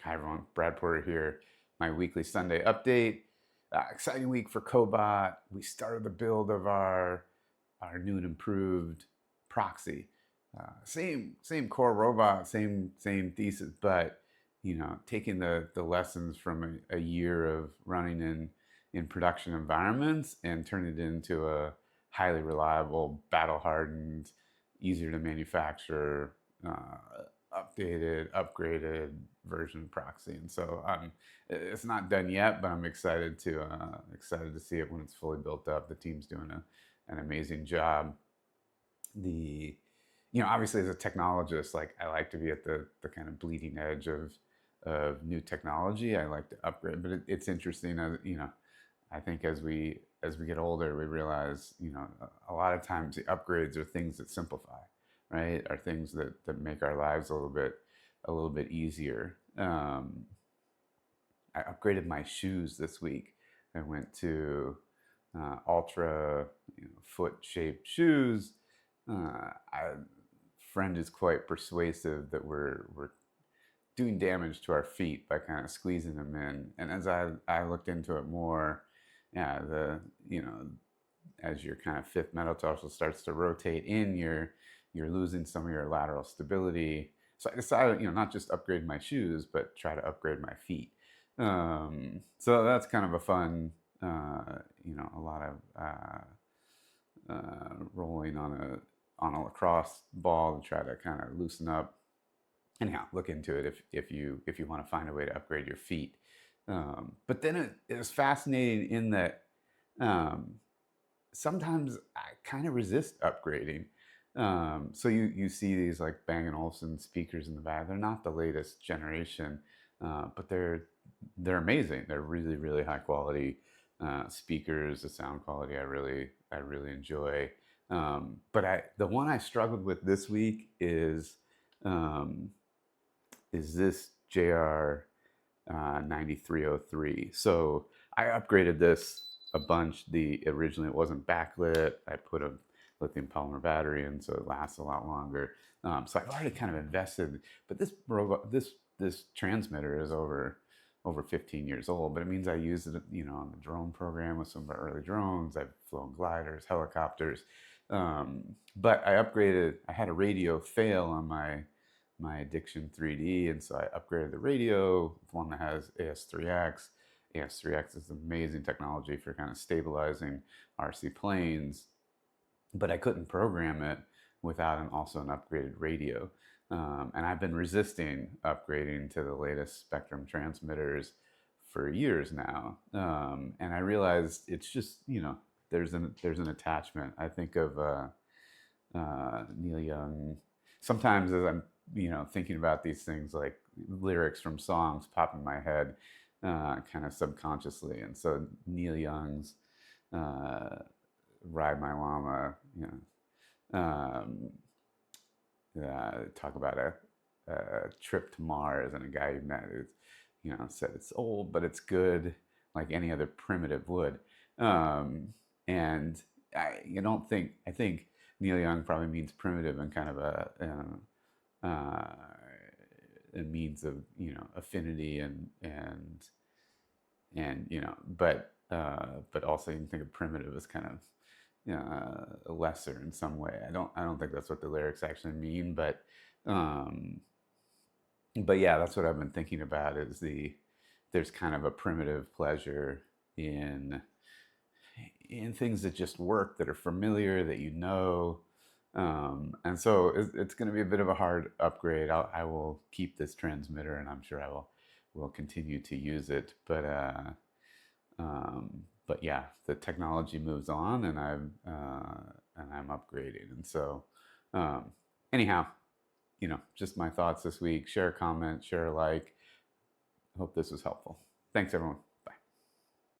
Hi everyone, Brad Porter here. My weekly Sunday update. Exciting week for Cobot. We started the build of our new and improved proxy. Same core robot, same thesis, but taking the lessons from a year of running in production environments and turning it into a highly reliable, battle hardened, easier to manufacture, updated, upgraded version of proxy. And so it's not done yet, but I'm excited to see it when it's fully built up. The team's doing an amazing job. Obviously as a technologist, like I like to be at the kind of bleeding edge of new technology. I like to upgrade, but it's interesting as I think as we get older, we realize a lot of times the upgrades are things that simplify, right? Are things that make our lives a little bit easier. I upgraded my shoes this week. I went to ultra foot shaped shoes. A friend is quite persuasive that we're doing damage to our feet by kind of squeezing them in. And as I looked into it more, yeah, as your kind of fifth metatarsal starts to rotate in, you're losing some of your lateral stability. So I decided, not just upgrade my shoes, but try to upgrade my feet. So that's kind of a fun, a lot of rolling on a lacrosse ball to try to kind of loosen up. Anyhow, look into it if you want to find a way to upgrade your feet. But then it was fascinating in that sometimes I kind of resist upgrading. So you see these like Bang& Olufsen speakers in the back. They're not the latest generation, but they're amazing. They're really really high quality speakers. The sound quality I really enjoy. But the one I struggled with this week is this JR 9303. So I upgraded this a bunch. Originally it wasn't backlit. I put a lithium polymer battery in, so it lasts a lot longer. So I've already kind of invested, but this robot, this transmitter is over 15 years old. But it means I use it, on the drone program with some of our early drones. I've flown gliders, helicopters. But I upgraded. I had a radio fail on my Addiction 3D, and so I upgraded the radio with one that has AS3X. AS3X is amazing technology for kind of stabilizing RC planes, but I couldn't program it without also an upgraded radio. And I've been resisting upgrading to the latest Spectrum transmitters for years now. And I realized it's just, there's an attachment. I think of Neil Young. Sometimes as I'm thinking about these things, like lyrics from songs pop in my head, kind of subconsciously. And so Neil Young's "Ride My Llama," talk about a trip to Mars and a guy you met who's, said it's old but it's good, like any other primitive would. And you don't think I think Neil Young probably means primitive and kind of a means of affinity and but also you can think of primitive as kind of lesser in some way. I don't think that's what the lyrics actually mean, but yeah, that's what I've been thinking about. There's kind of a primitive pleasure in things that just work, that are familiar, that and so it's going to be a bit of a hard upgrade. I will keep this transmitter, and I'm sure I will continue to use it. But yeah, the technology moves on, and I'm upgrading, and so anyhow, just my thoughts this week. Share a comment, share a like. Hope this was helpful. Thanks, everyone.